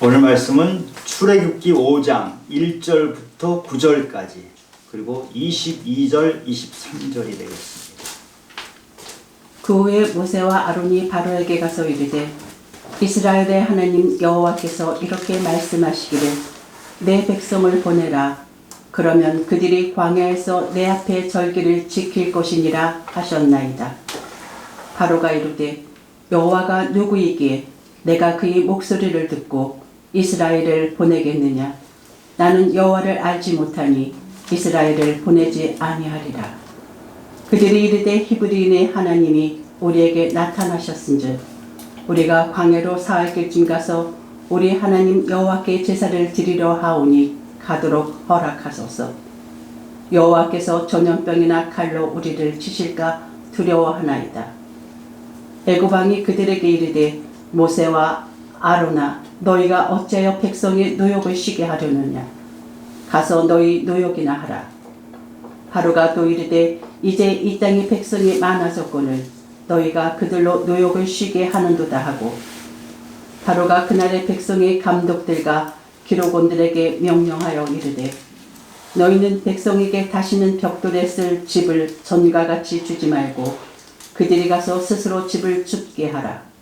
오늘 말씀은 출애굽기 5장 1절부터 9절까지 그리고 22절, 23절이 되겠습니다. 그 후에 모세와 아론이 바로에게 가서 이르되 이스라엘의 하나님 여호와께서 이렇게 말씀하시기를 내 백성을 보내라. 그러면 그들이 광야에서 내 앞에 절기를 지킬 것이니라 하셨나이다. 바로가 이르되 여호와가 누구이기에 내가 그의 목소리를 듣고 이스라엘을 보내겠느냐. 나는 여호와를 알지 못하니 이스라엘을 보내지 아니하리라. 그들이 이르되 히브리인의 하나님이 우리에게 나타나셨은즉 우리가 광야로 사흘 길쯤 가서 우리 하나님 여호와께 제사를 드리려 하오니 가도록 허락하소서. 여호와께서 전염병이나 칼로 우리를 치실까 두려워하나이다. 애굽 왕이 그들에게 이르되 모세와 아론아 너희가 어찌하여 백성의 노역을 쉬게 하려느냐. 가서 너희 노역이나 하라. 바로가 또 이르되 이제 이 땅의 백성이 많아졌거늘 너희가 그들로 노역을 쉬게 하는도다 하고, 바로가 그날의 백성의 감독들과 기록원들에게 명령하여 이르되 너희는 백성에게 다시는 벽돌에 쓸 집을 전과 같이 주지 말고 그들이 가서 스스로 집을 줍게 하라.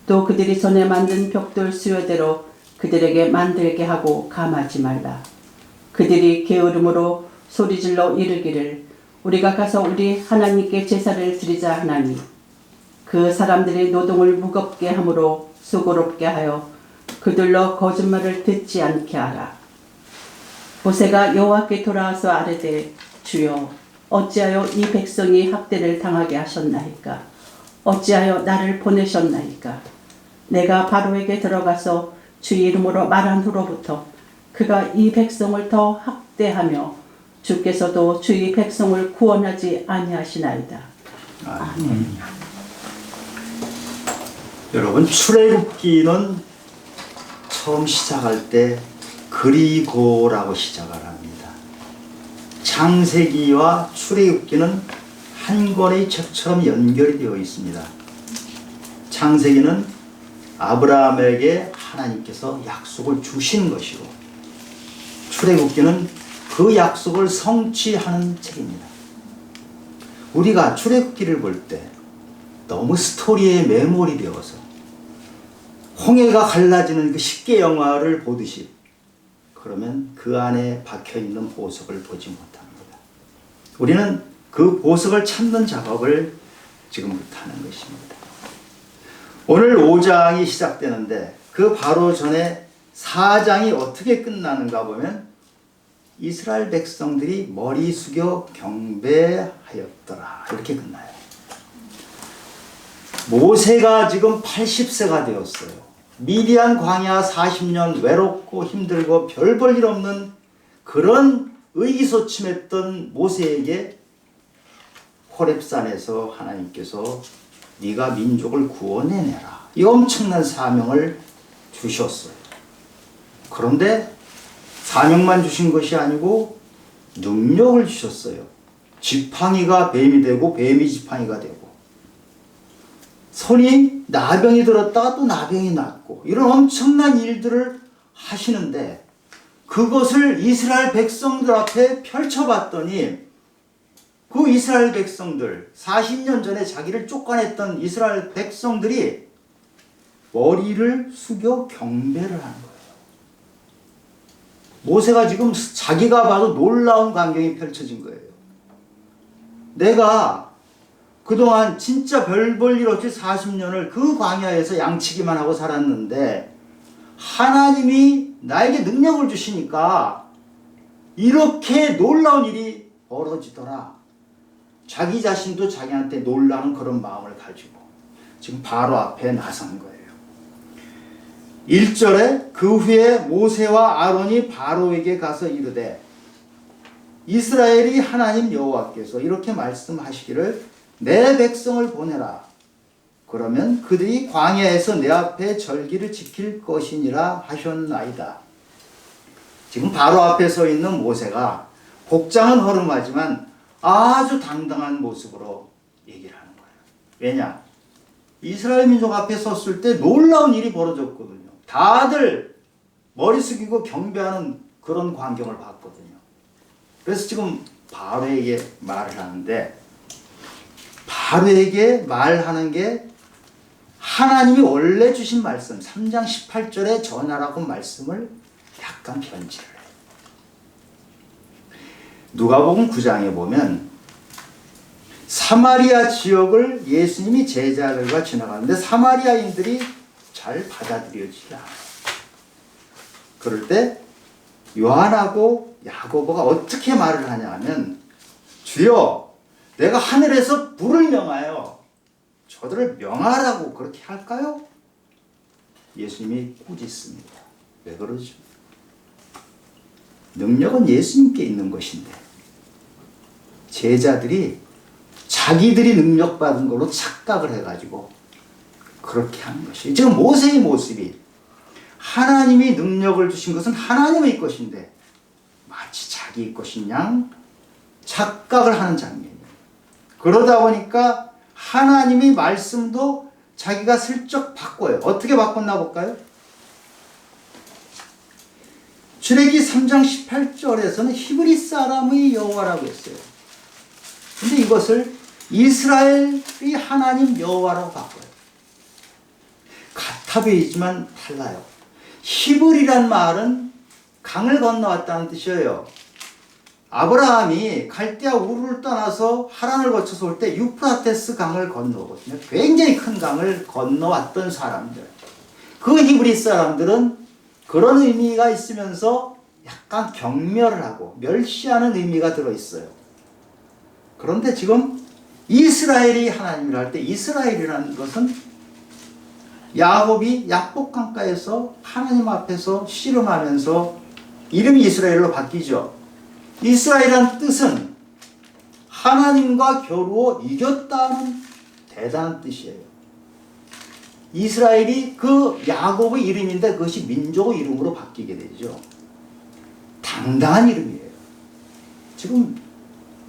또 그들이 전에 만든 벽돌 수요대로 그들에게 만들게 하고 감하지 말라. 그들이 게으름으로 소리질러 이르기를 우리가 가서 우리 하나님께 제사를 드리자 하나니 그 사람들이 노동을 무겁게 함으로 수고롭게 하여 그들로 거짓말을 듣지 않게 하라. 모세가 여호와께 돌아와서 아뢰되 주여 어찌하여 이 백성이 학대를 당하게 하셨나이까. 어찌하여 나를 보내셨나이까. 내가 바로에게 들어가서 주의 이름으로 말한 후로부터 그가 이 백성을 더 학대하며 주께서도 주의 백성을 구원하지 아니하시나이다. 아멘. 여러분, 출애굽기는 처음 시작할 때 그리고라고 시작을 합니다. 창세기와 출애굽기는 한 권의 책처럼 연결이 되어 있습니다. 창세기는 아브라함에게 하나님께서 약속을 주신 것이고, 출애굽기는 그 약속을 성취하는 책입니다. 우리가 출애굽기를 볼 때 너무 스토리에 매몰이 되어서 홍해가 갈라지는 그 십계 영화를 보듯이 그러면 그 안에 박혀있는 보석을 보지 못합니다. 우리는 그 보석을 찾는 작업을 지금부터 하는 것입니다. 오늘 5장이 시작되는데 그 바로 전에 4장이 어떻게 끝나는가 보면 이스라엘 백성들이 머리 숙여 경배하였더라 이렇게 끝나요. 모세가 지금 80세가 되었어요. 미디안 광야 40년 외롭고 힘들고 별 볼 일 없는 그런 의기소침했던 모세에게 호렙산에서 하나님께서 네가 민족을 구원해내라 이 엄청난 사명을 주셨어요. 그런데 사명만 주신 것이 아니고 능력을 주셨어요. 지팡이가 뱀이 되고 뱀이 지팡이가 되고, 손이 나병이 들었다가 또 나병이 낫고, 이런 엄청난 일들을 하시는데 그것을 이스라엘 백성들 앞에 펼쳐봤더니 그 이스라엘 백성들 40년 전에 자기를 쫓아냈던 이스라엘 백성들이 머리를 숙여 경배를 하는 거예요. 모세가 지금 자기가 봐도 놀라운 광경이 펼쳐진 거예요. 내가 그동안 진짜 별 볼 일 없이 40년을 그 광야에서 양치기만 하고 살았는데 하나님이 나에게 능력을 주시니까 이렇게 놀라운 일이 벌어지더라. 자기 자신도 자기한테 놀라는 그런 마음을 가지고 지금 바로 앞에 나선 거예요. 1절에 그 후에 모세와 아론이 바로에게 가서 이르되 이스라엘이 하나님 여호와께서 이렇게 말씀하시기를 내 백성을 보내라. 그러면 그들이 광야에서 내 앞에 절기를 지킬 것이니라 하셨나이다. 지금 바로 앞에 서 있는 모세가 복장은 허름하지만 아주 당당한 모습으로 얘기를 하는 거예요. 왜냐? 이스라엘 민족 앞에 섰을 때 놀라운 일이 벌어졌거든요. 다들 머리 숙이고 경배하는 그런 광경을 봤거든요. 그래서 지금 바로에게 말을 하는데, 바로에게 말하는 게 하나님이 원래 주신 말씀 3장 18절에 전하라고 말씀을 약간 변질을 해요. 누가복음 9장에 보면 사마리아 지역을 예수님이 제자들과 지나가는데 사마리아인들이 잘 받아들여지지 않아요. 그럴 때 요한하고 야고보가 어떻게 말을 하냐면, 주여, 내가 하늘에서 불을 명하여 저들을 명하라고 그렇게 할까요? 예수님이 꾸짖습니다. 왜 그러죠? 능력은 예수님께 있는 것인데 제자들이 자기들이 능력받은 걸로 착각을 해가지고 그렇게 하는 것이에요. 지금 모세의 모습이, 하나님이 능력을 주신 것은 하나님의 것인데 마치 자기의 것인 양 착각을 하는 장면이에요. 그러다 보니까 하나님이 말씀도 자기가 슬쩍 바꿔요. 어떻게 바꿨나 볼까요? 출애기 3장 18절에서는 히브리 사람의 여호와라고 했어요. 근데 이것을 이스라엘의 하나님 여호와라고 바꿔요. 같아 보이지만 달라요. 히브리란 말은 강을 건너왔다는 뜻이에요. 아브라함이 갈대아 우르를 떠나서 하란을 거쳐서 올 때 유프라테스 강을 건너거든요. 굉장히 큰 강을 건너왔던 사람들. 그 히브리 사람들은 그런 의미가 있으면서 약간 경멸을 하고 멸시하는 의미가 들어있어요. 그런데 지금 이스라엘이 하나님이라 할 때, 이스라엘이라는 것은 야곱이 약복강가에서 하나님 앞에서 씨름하면서 이름이 이스라엘로 바뀌죠. 이스라엘이라는 뜻은 하나님과 겨루어 이겼다는 대단한 뜻이에요. 이스라엘이 그 야곱의 이름인데 그것이 민족의 이름으로 바뀌게 되죠. 당당한 이름이에요. 지금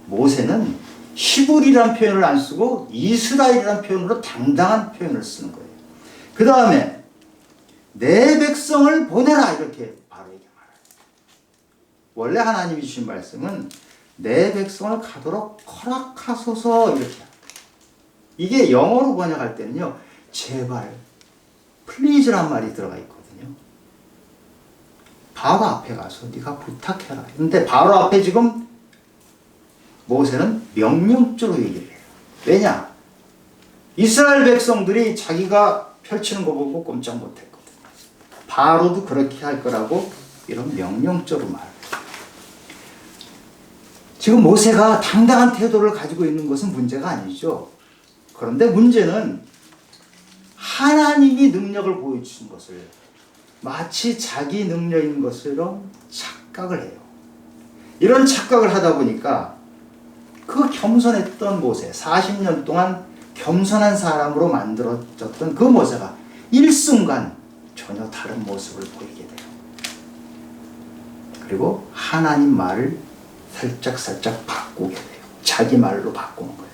모세는 히브리라는 표현을 안 쓰고 이스라엘이라는 표현으로 당당한 표현을 쓰는 거예요. 그 다음에 내 백성을 보내라 이렇게 바로에게 말해요. 원래 하나님이 주신 말씀은 내 백성을 가도록 허락하소서 이렇게 합니다. 이게 영어로 번역할 때는요, 제발, 플리즈란 말이 들어가 있거든요. 바로 앞에 가서 네가 부탁해라. 근데 바로 앞에 지금 모세는 명령조로 얘기를 해요. 왜냐? 이스라엘 백성들이 자기가 펼치는 거 보고 꼼짝 못했거든요. 바로도 그렇게 할 거라고 이런 명령조로 말해요. 지금 모세가 당당한 태도를 가지고 있는 것은 문제가 아니죠. 그런데 문제는 하나님이 능력을 보여주신 것을 마치 자기 능력인 것으로 착각을 해요. 이런 착각을 하다 보니까 그 겸손했던 모세, 40년 동안 겸손한 사람으로 만들어졌던 그 모세가 일순간 전혀 다른 모습을 보이게 돼요. 그리고 하나님 말을 살짝 바꾸게 돼요. 자기 말로 바꾸는 거예요.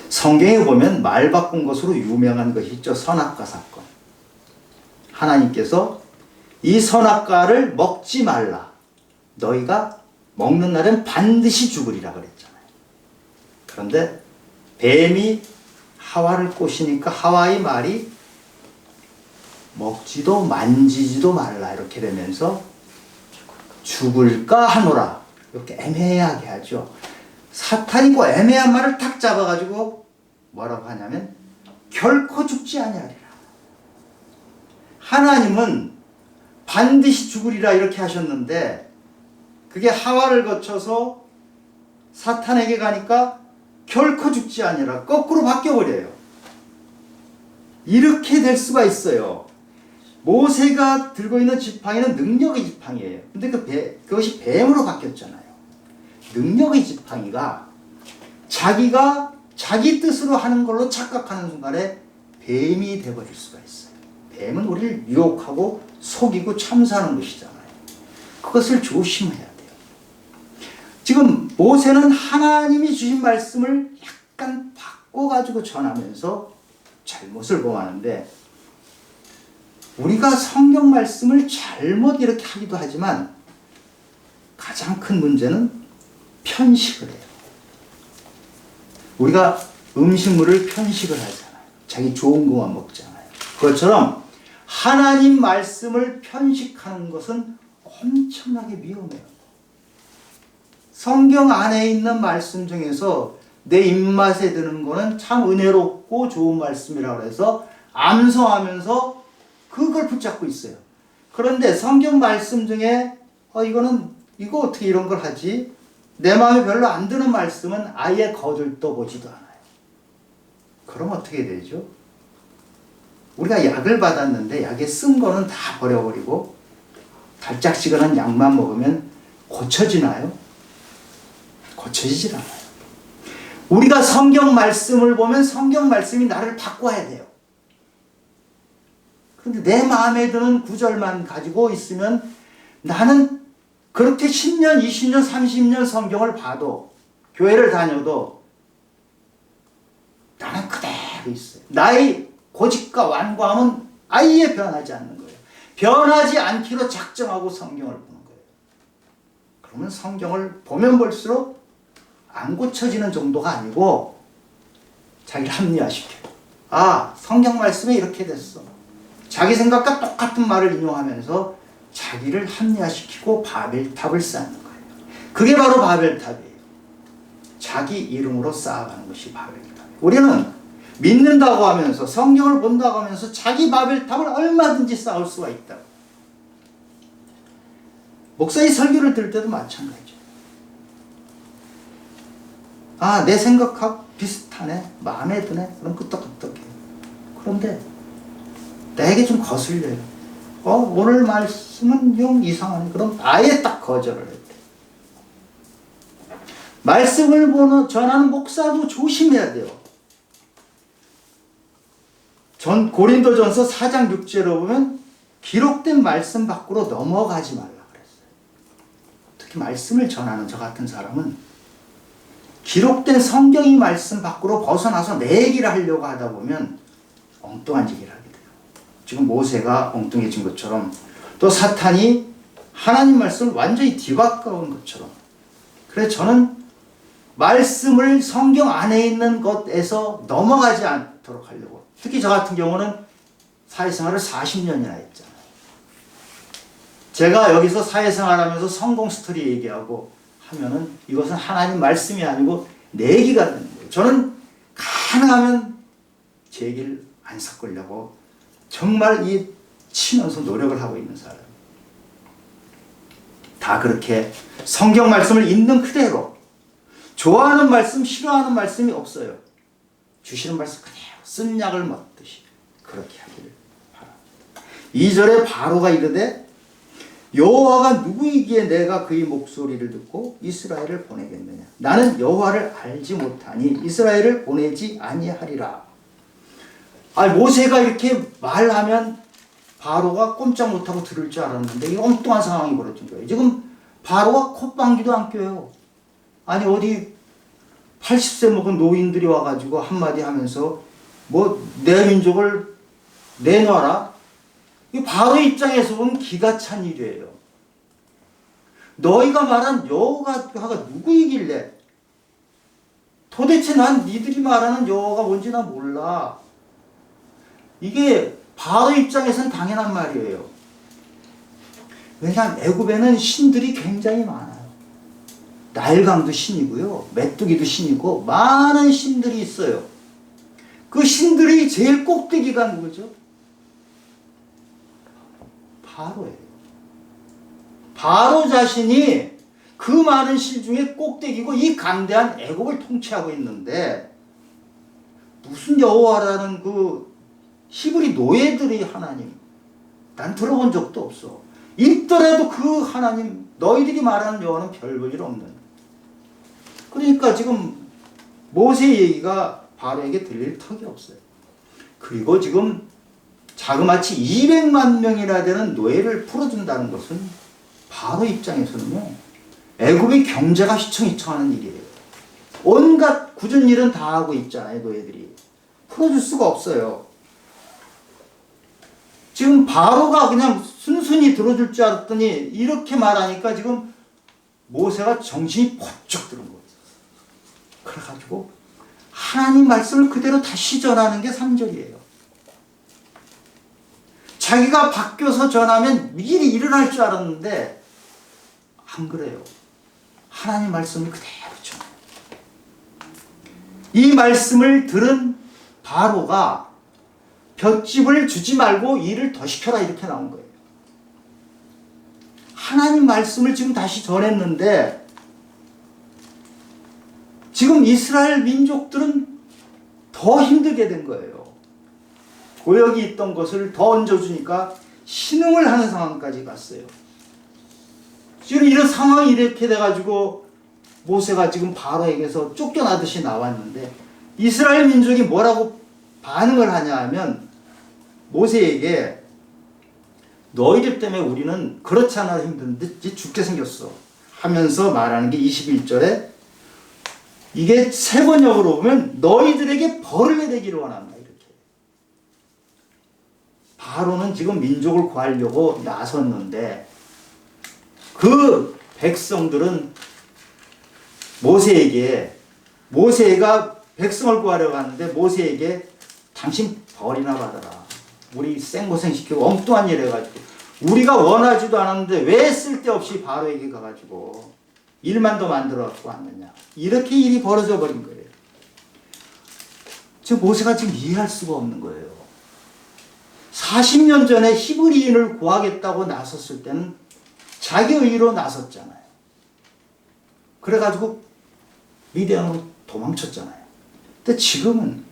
성경에 보면 말 바꾼 것으로 유명한 것이 있죠. 선악과 사건. 하나님께서 이 선악과를 먹지 말라. 너희가 먹는 날엔 반드시 죽으리라 그랬잖아요. 그런데 뱀이 하와를 꼬시니까 하와의 말이 먹지도 만지지도 말라 이렇게 되면서 죽을까 하노라 이렇게 애매하게 하죠. 사탄이 그 애매한 말을 탁 잡아가지고 뭐라고 하냐면 결코 죽지 아니하리라. 하나님은 반드시 죽으리라 이렇게 하셨는데 그게 하와를 거쳐서 사탄에게 가니까 결코 죽지 아니라 거꾸로 바뀌어버려요. 이렇게 될 수가 있어요. 모세가 들고 있는 지팡이는 능력의 지팡이에요. 근데 그것이 뱀으로 바뀌었잖아요. 능력의 지팡이가 자기가 자기 뜻으로 하는 걸로 착각하는 순간에 뱀이 되어버릴 수가 있어요. 뱀은 우리를 유혹하고 속이고 참사하는 것이잖아요. 그것을 조심해야 돼요. 지금 모세는 하나님이 주신 말씀을 약간 바꿔가지고 전하면서 잘못을 범하는데 우리가 성경 말씀을 잘못 이렇게 하기도 하지만 가장 큰 문제는 편식을 해요. 우리가 음식물을 편식을 하잖아요. 자기 좋은 것만 먹잖아요. 그것처럼 하나님 말씀을 편식하는 것은 엄청나게 위험해요. 성경 안에 있는 말씀 중에서 내 입맛에 드는 거는 참 은혜롭고 좋은 말씀이라고 해서 암송하면서 그걸 붙잡고 있어요. 그런데 성경 말씀 중에 이거 어떻게 이런 걸 하지? 내 마음에 별로 안 드는 말씀은 아예 거들떠 보지도 않아요. 그럼 어떻게 되죠? 우리가 약을 받았는데 약에 쓴 거는 다 버려버리고 달짝지근한 약만 먹으면 고쳐지나요? 고쳐지질 않아요. 우리가 성경 말씀을 보면 성경 말씀이 나를 바꿔야 돼요. 그런데 내 마음에 드는 구절만 가지고 있으면 나는 그렇게 10년, 20년, 30년 성경을 봐도 교회를 다녀도 나는 그대로 있어요. 나의 고집과 완고함은 아예 변하지 않는 거예요. 변하지 않기로 작정하고 성경을 보는 거예요. 그러면 성경을 보면 볼수록 안 고쳐지는 정도가 아니고 자기를 합리화시켜요. 아, 성경 말씀에 이렇게 됐어. 자기 생각과 똑같은 말을 인용하면서 자기를 합리화시키고 바벨탑을 쌓는 거예요. 그게 바로 바벨탑이에요. 자기 이름으로 쌓아가는 것이 바벨탑이에요. 우리는 믿는다고 하면서 성경을 본다고 하면서 자기 바벨탑을 얼마든지 쌓을 수가 있다고. 목사의 설교를 들을 때도 마찬가지죠. 아, 내 생각하고 비슷하네. 마음에 드네. 그럼 끄떡끄떡해. 그런데 나에게 좀 거슬려요. 오늘 말씀은 좀 이상하네. 그럼 아예 딱 거절을 해요. 말씀을 전하는 목사도 조심해야 돼요. 고린도전서 4장 6절에 보면 기록된 말씀 밖으로 넘어가지 말라 그랬어요. 특히 말씀을 전하는 저 같은 사람은 기록된 성경의 말씀 밖으로 벗어나서 내 얘기를 하려고 하다 보면 엉뚱한 얘기를 하게 돼요. 지금 모세가 엉뚱해진 것처럼 또 사탄이 하나님 말씀을 완전히 뒤바꿔온 것처럼. 그래서 저는 말씀을 성경 안에 있는 것에서 넘어가지 않도록 하려고. 특히 저 같은 경우는 사회생활을 40년이나 했잖아요. 제가 여기서 사회생활하면서 성공 스토리 얘기하고 하면은 이것은 하나님 말씀이 아니고 내 얘기가 되는 거예요. 저는 가능하면 제 얘기를 안 섞으려고 정말 치면서 노력을 하고 있는 사람. 다 그렇게 성경 말씀을 있는 그대로 좋아하는 말씀, 싫어하는 말씀이 없어요. 주시는 말씀 그대로 쓴 약을 먹듯이 그렇게 하기를 바랍니다. 2절에 바로가 이르되 여호와가 누구이기에 내가 그의 목소리를 듣고 이스라엘을 보내겠느냐. 나는 여호와를 알지 못하니 이스라엘을 보내지 아니하리라. 모세가 이렇게 말하면 바로가 꼼짝 못하고 들을 줄 알았는데 이 엉뚱한 상황이 벌어진 거예요. 지금 바로가 콧방귀도 안 껴요. 어디 80세 먹은 노인들이 와가지고 한마디 하면서 내 민족을 내놔라. 이 바로 입장에서 보면 기가 찬 일이에요. 너희가 말한 여호와가 누구이길래 도대체 난 니들이 말하는 여호와가 뭔지 나 몰라. 이게 바로 입장에서는 당연한 말이에요. 왜냐하면 애굽에는 신들이 굉장히 많아요. 나일강도 신이고요. 메뚜기도 신이고 많은 신들이 있어요. 그 신들이 제일 꼭대기가 누구죠? 바로예요. 바로 자신이 그 많은 신 중에 꼭대기고 이 강대한 애굽을 통치하고 있는데 무슨 여호와라는 그 히브리 노예들이 하나님 난 들어본 적도 없어. 있더라도 그 하나님 너희들이 말하는 여호와는 별 볼 일 없는. 그러니까 지금 모세 얘기가 바로에게 들릴 턱이 없어요. 그리고 지금 자그마치 200만 명이나 되는 노예를 풀어준다는 것은 바로 입장에서는요, 애굽의 경제가 휘청휘청하는 일이에요. 온갖 굳은 일은 다 하고 있잖아요, 노예들이. 풀어줄 수가 없어요. 지금 바로가 그냥 순순히 들어줄 줄 알았더니 이렇게 말하니까 지금 모세가 정신이 번쩍 드는 거예요. 그래가지고 하나님 말씀을 그대로 다시 전하는 게 3절이에요. 자기가 바뀌어서 전하면 일이 일어날 줄 알았는데 안 그래요. 하나님 말씀을 그대로 전해요. 이 말씀을 들은 바로가 볏짚을 주지 말고 일을 더 시켜라 이렇게 나온 거예요. 하나님 말씀을 지금 다시 전했는데 지금 이스라엘 민족들은 더 힘들게 된 거예요. 고역이 있던 것을 더 얹어주니까 신음을 하는 상황까지 갔어요. 지금 이런 상황이 이렇게 돼가지고 모세가 지금 바로에게서 쫓겨나듯이 나왔는데 이스라엘 민족이 뭐라고 반응을 하냐 하면 모세에게 너희들 때문에 우리는 그렇지 않아 힘든데 죽게 생겼어 하면서 말하는 게 21절에 이게 세 번역으로 보면 너희들에게 벌을 내리기를 원한다 이렇게. 바로는 지금 민족을 구하려고 나섰는데 그 백성들은 모세가 백성을 구하려고 하는데 모세에게 당신 벌이나 받아라. 우리 생고생시키고 엉뚱한 일 해가지고 우리가 원하지도 않았는데 왜 쓸데없이 바로에게 가가지고 일만 더 만들어 갖고 왔느냐. 이렇게 일이 벌어져 버린 거예요. 저 모세가 지금 이해할 수가 없는 거예요. 40년 전에 히브리인을 구하겠다고 나섰을 때는 자기 의로 나섰잖아요. 그래가지고 미디안으로 도망쳤잖아요. 근데 지금은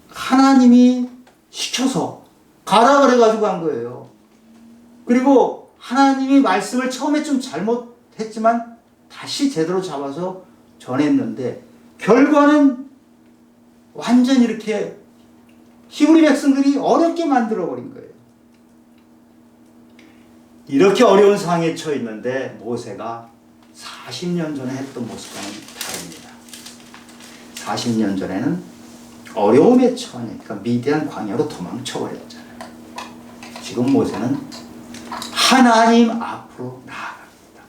하나님이 시켜서 가라 그래가지고 간 거예요. 그리고 하나님이 말씀을 처음에 좀 잘못했지만 다시 제대로 잡아서 전했는데 결과는 완전 이렇게 히브리 백성들이 어렵게 만들어버린 거예요. 이렇게 어려운 상황에 처해 있는데 모세가 40년 전에 했던 모습과는 다릅니다. 40년 전에는 어려움에 처하니까 미디안 광야로 도망쳐버렸잖아요. 지금 모세는 하나님 앞으로 나아갑니다.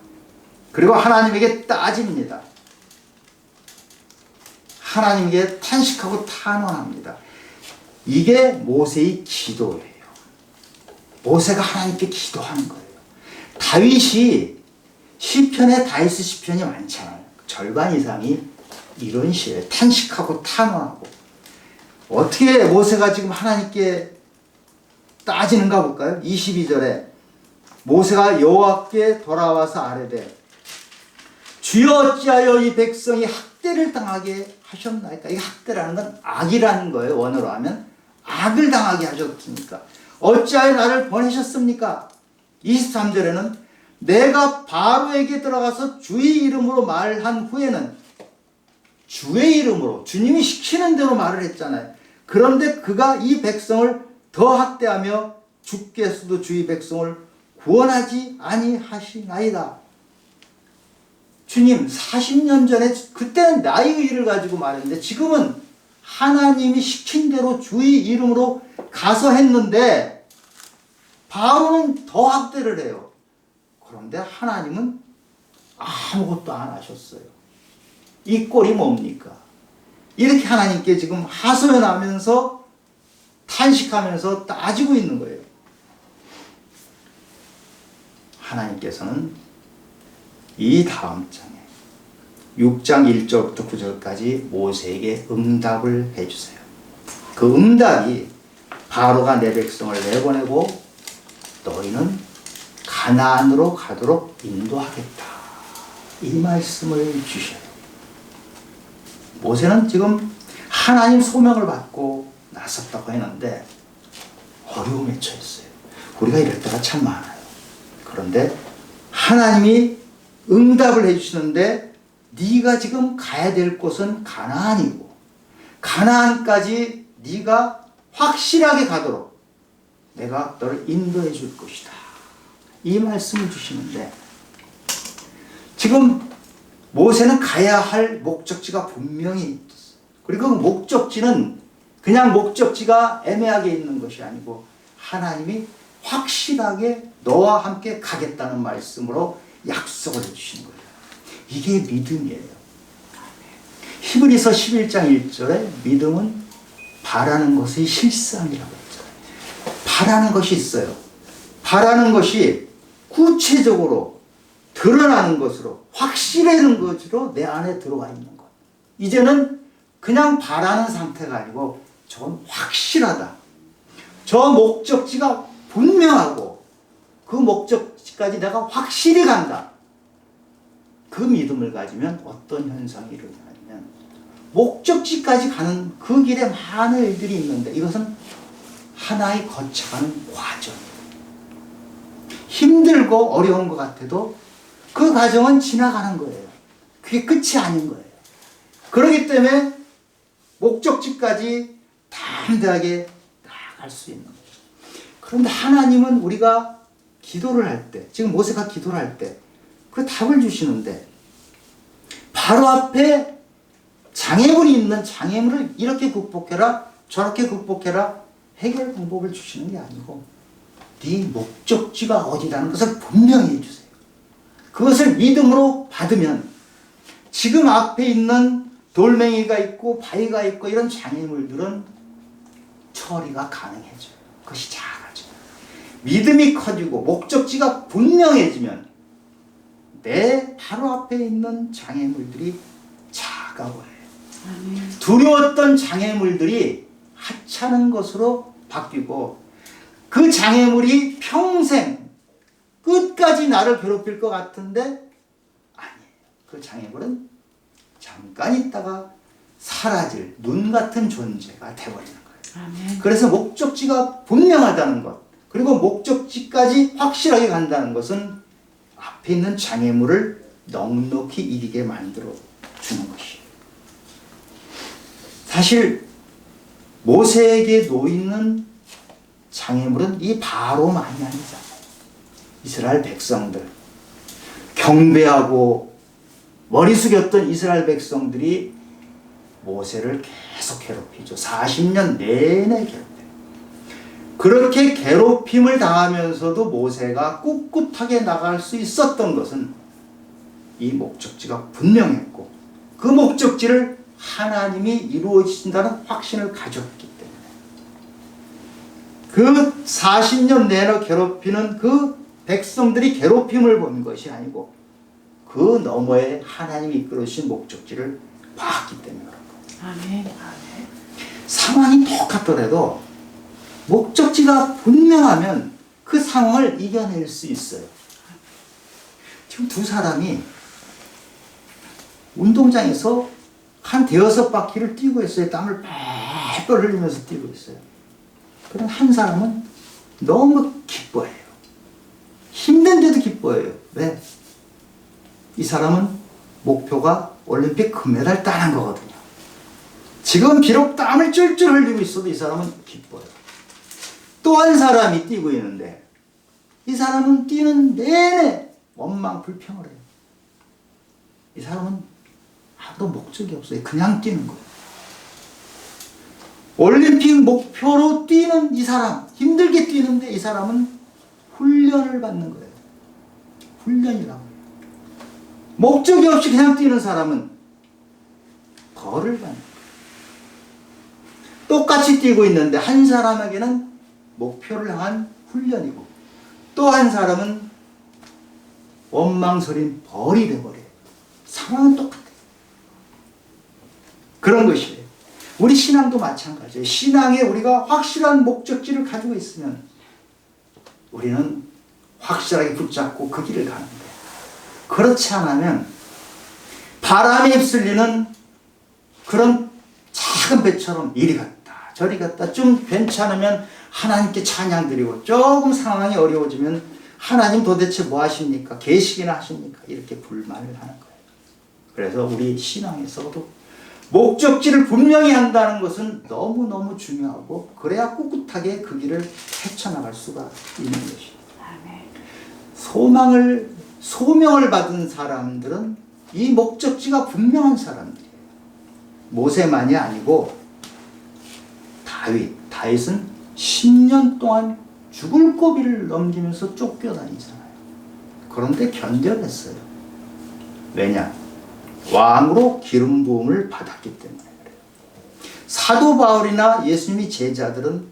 그리고 하나님에게 따집니다. 하나님에게 탄식하고 탄원합니다. 이게 모세의 기도예요. 모세가 하나님께 기도하는 거예요. 다윗이 시편에 다윗 시편이 많잖아요. 절반 이상이 이런 시예요. 탄식하고 탄원하고. 어떻게 모세가 지금 하나님께 따지는가 볼까요? 22절에 모세가 여호와께 돌아와서 아뢰되 주여 어찌하여 이 백성이 학대를 당하게 하셨나이까? 이 학대라는 건 악이라는 거예요. 원어로 하면 악을 당하게 하셨습니까? 어찌하여 나를 보내셨습니까? 23절에는 내가 바로에게 들어가서 주의 이름으로 말한 후에는 주의 이름으로 주님이 시키는 대로 말을 했잖아요. 그런데 그가 이 백성을 더 학대하며 주께서도 주의 백성을 구원하지 아니하시나이다. 주님 40년 전에 그때는 나의 일을 가지고 말했는데 지금은 하나님이 시킨 대로 주의 이름으로 가서 했는데 바로는 더 학대를 해요. 그런데 하나님은 아무것도 안 하셨어요. 이 꼴이 뭡니까? 이렇게 하나님께 지금 하소연하면서 탄식하면서 따지고 있는 거예요. 하나님께서는 이 다음 장에 6장 1절부터 9절까지 모세에게 응답을 해주세요. 그 응답이 바로가 내 백성을 내보내고 너희는 가나안으로 가도록 인도하겠다. 이 말씀을 주셔요. 모세는 지금 하나님 소명을 받고 나섰다고 했는데 어려움에 처했어요. 우리가 이럴 때가 참 많아요. 그런데 하나님이 응답을 해주시는데 네가 지금 가야 될 곳은 가나안이고 가나안까지 네가 확실하게 가도록 내가 너를 인도해 줄 것이다. 이 말씀을 주시는데 지금 모세는 가야 할 목적지가 분명히 있었어요. 그리고 그 목적지는 그냥 목적지가 애매하게 있는 것이 아니고 하나님이 확실하게 너와 함께 가겠다는 말씀으로 약속을 해주시는 거예요. 이게 믿음이에요. 히브리서 11장 1절에 믿음은 바라는 것의 실상이라고 했잖아요. 바라는 것이 있어요. 바라는 것이 구체적으로 드러나는 것으로, 확실해지는 것으로 내 안에 들어와 있는 것. 이제는 그냥 바라는 상태가 아니고 저건 확실하다. 저 목적지가 분명하고 그 목적지까지 내가 확실히 간다. 그 믿음을 가지면 어떤 현상이 일어나냐면 목적지까지 가는 그 길에 많은 일들이 있는데 이것은 하나의 거쳐가는 과정이에요. 힘들고 어려운 것 같아도 그 과정은 지나가는 거예요. 그게 끝이 아닌 거예요. 그렇기 때문에 목적지까지 담대하게 나아갈 수 있는 거예요. 그런데 하나님은 우리가 기도를 할 때, 지금 모세가 기도를 할 때 그 답을 주시는데 바로 앞에 장애물이 있는 장애물을 이렇게 극복해라, 저렇게 극복해라 해결 방법을 주시는 게 아니고 네 목적지가 어디라는 것을 분명히 해주세요. 그것을 믿음으로 받으면 지금 앞에 있는 돌멩이가 있고 바위가 있고 이런 장애물들은 처리가 가능해져요. 그것이 작아져요. 믿음이 커지고 목적지가 분명해지면 내 바로 앞에 있는 장애물들이 작아 보여요. 두려웠던 장애물들이 하찮은 것으로 바뀌고 그 장애물이 평생 끝까지 나를 괴롭힐 것 같은데 아니에요. 그 장애물은 잠깐 있다가 사라질 눈 같은 존재가 되어버리는 거예요. 아멘. 그래서 목적지가 분명하다는 것, 그리고 목적지까지 확실하게 간다는 것은 앞에 있는 장애물을 넉넉히 이기게 만들어 주는 것이에요. 사실 모세에게 놓이는 장애물은 이 바로만이 아니잖아요. 이스라엘 백성들, 경배하고 머리 숙였던 이스라엘 백성들이 모세를 계속 괴롭히죠. 40년 내내 괴롭혀요. 그렇게 괴롭힘을 당하면서도 모세가 꿋꿋하게 나갈 수 있었던 것은 이 목적지가 분명했고 그 목적지를 하나님이 이루어진다는 확신을 가졌기 때문에 그 40년 내내 괴롭히는 그 백성들이 괴롭힘을 본 것이 아니고 그 너머에 하나님이 이끌어주신 목적지를 봤기 때문에 그런 거예요. 아멘. 상황이 똑같더라도 목적지가 분명하면 그 상황을 이겨낼 수 있어요. 지금 두 사람이 운동장에서 한 대여섯 바퀴를 뛰고 있어요. 땀을 뻘뻘 흘리면서 뛰고 있어요. 그럼 한 사람은 너무 기뻐해요. 힘든데도 기뻐해요. 왜? 이 사람은 목표가 올림픽 금메달 따는 거거든요. 지금 비록 땀을 쫄쫄 흘리고 있어도 이 사람은 기뻐요. 또 한 사람이 뛰고 있는데 이 사람은 뛰는 내내 원망 불평을 해요. 이 사람은 아무도 목적이 없어요. 그냥 뛰는 거예요. 올림픽 목표로 뛰는 이 사람, 힘들게 뛰는데 이 사람은 훈련을 받는 거예요. 훈련이라고 해요. 목적이 없이 그냥 뛰는 사람은 벌을 받는 거예요. 똑같이 뛰고 있는데 한 사람에게는 목표를 향한 훈련이고 또 한 사람은 원망설인 벌이 되어버려요. 상황은 똑같아요. 그런 것이에요. 우리 신앙도 마찬가지예요. 신앙에 우리가 확실한 목적지를 가지고 있으면 우리는 확실하게 붙잡고 그 길을 가는데 그렇지 않으면 바람에 휩쓸리는 그런 작은 배처럼 이리 갔다 저리 갔다 좀 괜찮으면 하나님께 찬양 드리고 조금 상황이 어려워지면 하나님 도대체 뭐 하십니까? 계시기나 하십니까? 이렇게 불만을 하는 거예요. 그래서 우리 신앙에서도 목적지를 분명히 한다는 것은 너무너무 중요하고 그래야 꿋꿋하게 그 길을 헤쳐나갈 수가 있는 것입니다. 소명을 받은 사람들은 이 목적지가 분명한 사람들이에요. 모세만이 아니고 다윗은 10년 동안 죽을 고비를 넘기면서 쫓겨다니잖아요. 그런데 견뎌냈어요. 왜냐? 왕으로 기름 부음을 받았기 때문에 그래요. 사도 바울이나 예수님의 제자들은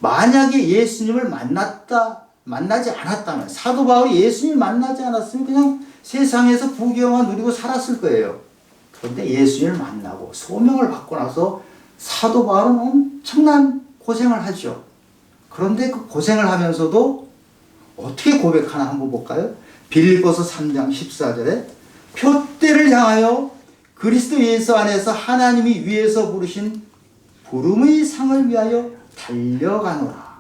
만약에 예수님을 만나지 않았다면, 사도 바울이 예수님을 만나지 않았으면 그냥 세상에서 부귀영화 누리고 살았을 거예요. 그런데 예수님을 만나고 소명을 받고 나서 사도 바울은 엄청난 고생을 하죠. 그런데 그 고생을 하면서도 어떻게 고백하나 한번 볼까요? 빌립보서 3장 14절에 표대를 향하여 그리스도 예수 안에서 하나님이 위에서 부르신 부름의 상을 위하여 달려가노라.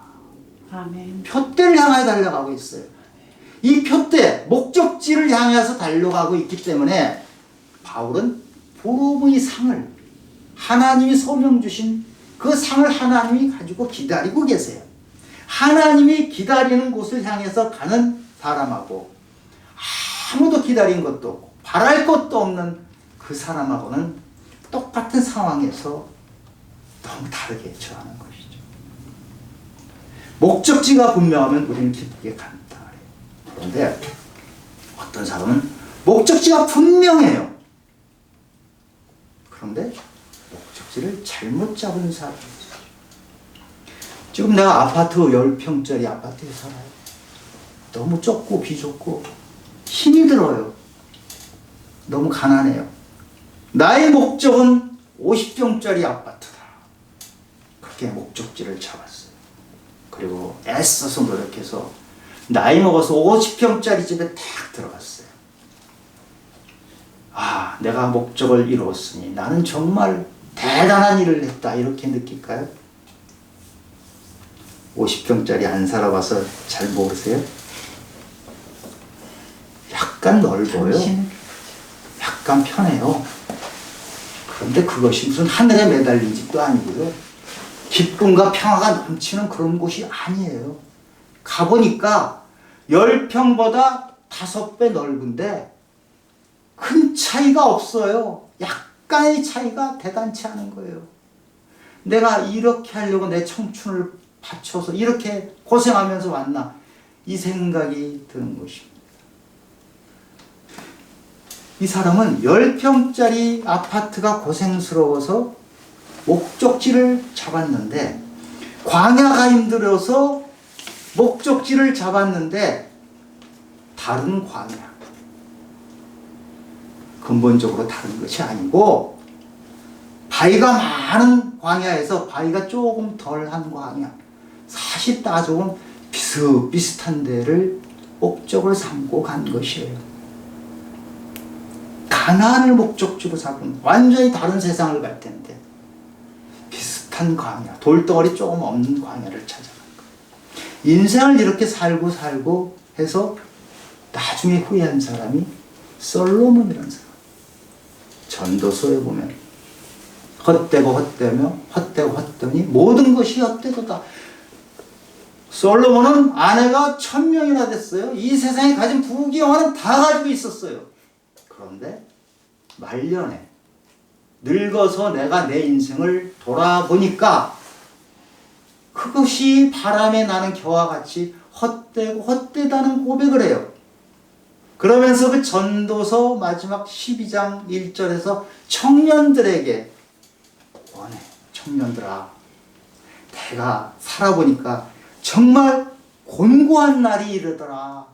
아멘. 표대를 향하여 달려가고 있어요. 이 표대, 목적지를 향해서 달려가고 있기 때문에 바울은 부름의 상을, 하나님이 소명 주신 그 상을 하나님이 가지고 기다리고 계세요. 하나님이 기다리는 곳을 향해서 가는 사람하고 아무도 기다린 것도 없고 바랄 것도 없는 그 사람하고는 똑같은 상황에서 너무 다르게 처하는 것이죠. 목적지가 분명하면 우리는 기쁘게 간다. 그런데 어떤 사람은 목적지가 분명해요. 그런데 목적지를 잘못 잡은 사람이 있어요. 지금 내가 아파트 10평짜리 아파트에 살아요. 너무 좁고 비좁고 힘이 들어요. 너무 가난해요. 나의 목적은 50평짜리 아파트다. 그렇게 목적지를 잡았어요. 그리고 애써서 노력해서 나이 먹어서 50평짜리 집에 딱 들어갔어요. 아, 내가 목적을 이루었으니 나는 정말 대단한 일을 했다. 이렇게 느낄까요? 50평짜리 안 살아봐서 잘 모르세요? 약간 넓어요. 약간 편해요. 그런데 그것이 무슨 하늘에 매달린 집도 아니고요. 기쁨과 평화가 넘치는 그런 곳이 아니에요. 가보니까 10평보다 5배 넓은데 큰 차이가 없어요. 약간의 차이가 대단치 않은 거예요. 내가 이렇게 하려고 내 청춘을 바쳐서 이렇게 고생하면서 왔나? 이 생각이 드는 것입니다. 이 사람은 10평짜리 아파트가 고생스러워서 목적지를 잡았는데, 광야가 힘들어서 목적지를 잡았는데 다른 광야, 근본적으로 다른 것이 아니고 바위가 많은 광야에서 바위가 조금 덜한 광야, 사실 따져보면 비슷비슷한 데를 목적을 삼고 간 것이에요. 가나안을 목적지로 잡은 완전히 다른 세상을 갈 텐데 비슷한 광야, 돌덩어리 조금 없는 광야를 찾아간 거예요. 인생을 이렇게 살고 해서 나중에 후회한 사람이 솔로몬이라는 사람. 전도서에 보면 헛되며 헛되니 모든 것이 헛되도다. 솔로몬은 아내가 1000명이나 됐어요. 이 세상에 가진 부귀영화는 다 가지고 있었어요. 그런데 말년에 늙어서 내가 내 인생을 돌아보니까 그것이 바람에 나는 겨와 같이 헛되다는 고백을 해요. 그러면서 그 전도서 마지막 12장 1절에서 청년들에게 원해. 청년들아, 내가 살아보니까 정말 곤고한 날이 이르더라.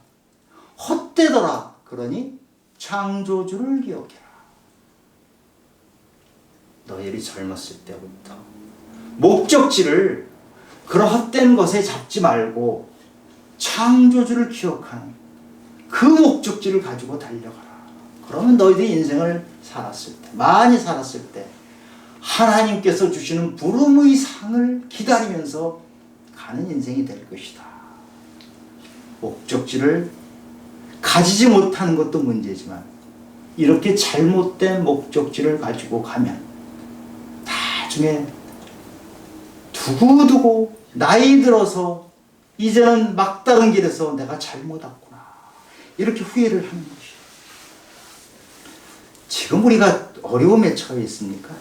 헛되더라. 그러니 창조주를 기억해라. 너희들이 젊었을 때부터 목적지를 그런 헛된 것에 잡지 말고 창조주를 기억하는 그 목적지를 가지고 달려가라. 그러면 너희들이 인생을 살았을 때, 많이 살았을 때 하나님께서 주시는 부름의 상을 기다리면서 가는 인생이 될 것이다. 목적지를 가지지 못하는 것도 문제지만 이렇게 잘못된 목적지를 가지고 가면 나중에 두고두고 나이 들어서 이제는 막다른 길에서 내가 잘못 왔구나, 이렇게 후회를 하는 것이에요. 지금 우리가 어려움에 처해 있습니까?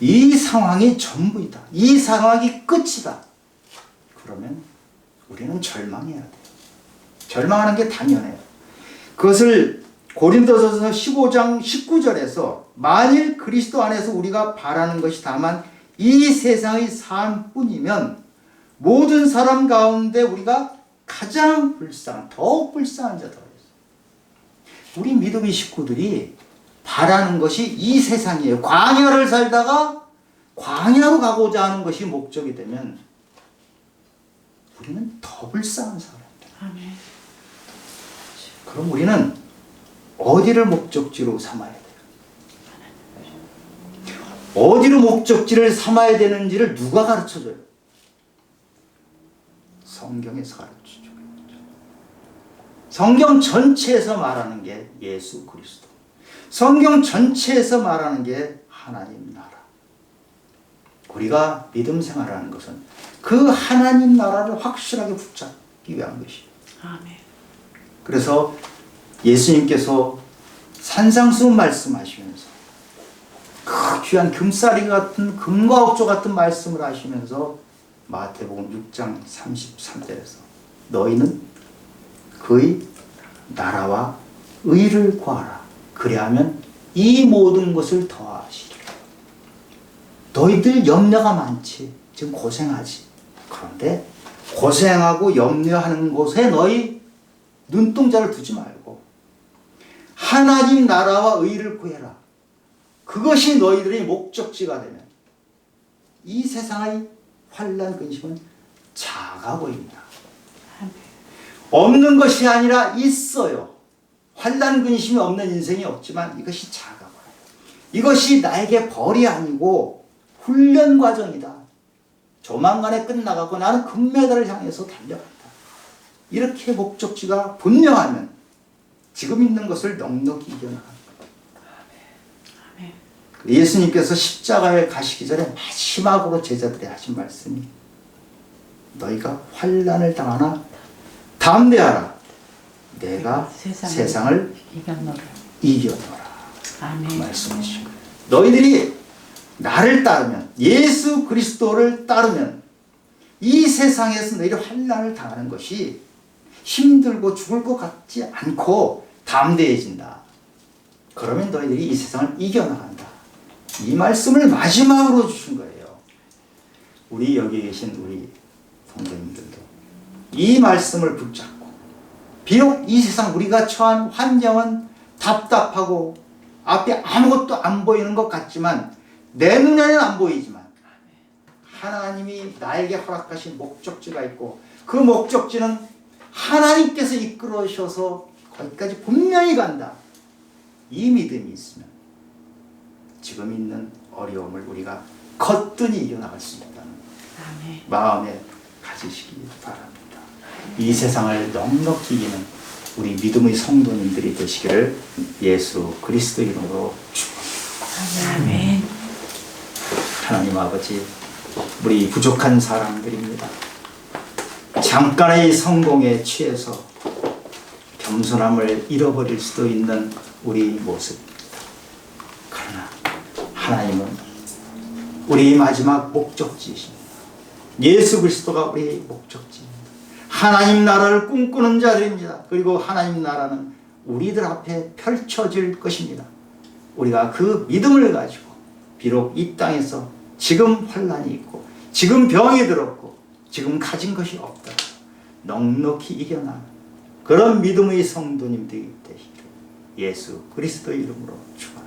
이 상황이 전부이다. 이 상황이 끝이다. 그러면 우리는 절망해야 돼요. 절망하는 게 당연해요. 그것을 고린도서서 15장 19절에서 만일 그리스도 안에서 우리가 바라는 것이 다만 이 세상의 삶뿐이면 모든 사람 가운데 우리가 가장 더욱 불쌍한 자다. 우리 믿음의 식구들이 바라는 것이 이 세상이에요. 광야를 살다가 광야로 가고자 하는 것이 목적이 되면 우리는 더 불쌍한 사람들. 아멘. 그럼 우리는 어디를 목적지로 삼아야 돼요? 어디로 목적지를 삼아야 되는지를 누가 가르쳐줘요? 성경에서 가르쳐줘요. 성경 전체에서 말하는 게 예수 그리스도. 성경 전체에서 말하는 게 하나님 나라. 우리가 믿음 생활하는 것은 그 하나님 나라를 확실하게 붙잡기 위한 것이에요. 아멘. 그래서 예수님께서 산상수훈 말씀하시면서 그 귀한 금싸리 같은 금과 옥조 같은 말씀을 하시면서 마태복음 6장 33절에서 너희는 그의 나라와 의를 구하라. 그리하면 이 모든 것을 더하시리라. 너희들 염려가 많지. 지금 고생하지. 그런데 고생하고 염려하는 곳에 너희 눈동자를 두지 말고 하나님 나라와 의를 구해라. 그것이 너희들의 목적지가 되면 이 세상의 환난 근심은 작아 보입니다. 없는 것이 아니라 있어요. 환난 근심이 없는 인생이 없지만 이것이 작아 보여요. 이것이 나에게 벌이 아니고 훈련 과정이다. 조만간에 끝나가고 나는 금메달을 향해서 달려간다. 이렇게 목적지가 분명하면 지금 있는 것을 넉넉히 이겨나간다. 예수님께서 십자가에 가시기 전에 마지막으로 제자들이 하신 말씀이 너희가 환난을 당하나 담대하라. 내가 세상을 이겨노라. 아멘. 그 말씀이신 거예요. 너희들이 나를 따르면 예수 그리스도를 따르면 이 세상에서 너희들이 환난을 당하는 것이 힘들고 죽을 것 같지 않고 담대해진다. 그러면 너희들이 이 세상을 이겨나간다. 이 말씀을 마지막으로 주신 거예요. 우리 여기 계신 우리 성도님들도 이 말씀을 붙잡고 비록 이 세상 우리가 처한 환경은 답답하고 앞에 아무것도 안 보이는 것 같지만 내 눈에는 안 보이지만 하나님이 나에게 허락하신 목적지가 있고 그 목적지는 하나님께서 이끌어오셔서 거기까지 분명히 간다. 이 믿음이 있으면 지금 있는 어려움을 우리가 거뜬히 이겨나갈 수 있다는 마음에 가지시기 바랍니다. 이 세상을 넉넉히 이기는 우리 믿음의 성도님들이 되시기를 예수 그리스도 이름으로 축원합니다. 아멘. 하나님 아버지, 우리 부족한 사람들입니다. 잠깐의 성공에 취해서 겸손함을 잃어버릴 수도 있는 우리 모습입니다. 그러나 하나님은 우리 마지막 목적지이십니다. 예수 그리스도가 우리 목적지입니다. 하나님 나라를 꿈꾸는 자들입니다. 그리고 하나님 나라는 우리들 앞에 펼쳐질 것입니다. 우리가 그 믿음을 가지고 비록 이 땅에서 지금 환난이 있고 지금 병이 들었고 지금 가진 것이 없다. 넉넉히 이겨나는 그런 믿음의 성도님들이 되시기를 예수 그리스도 이름으로 축원합니다.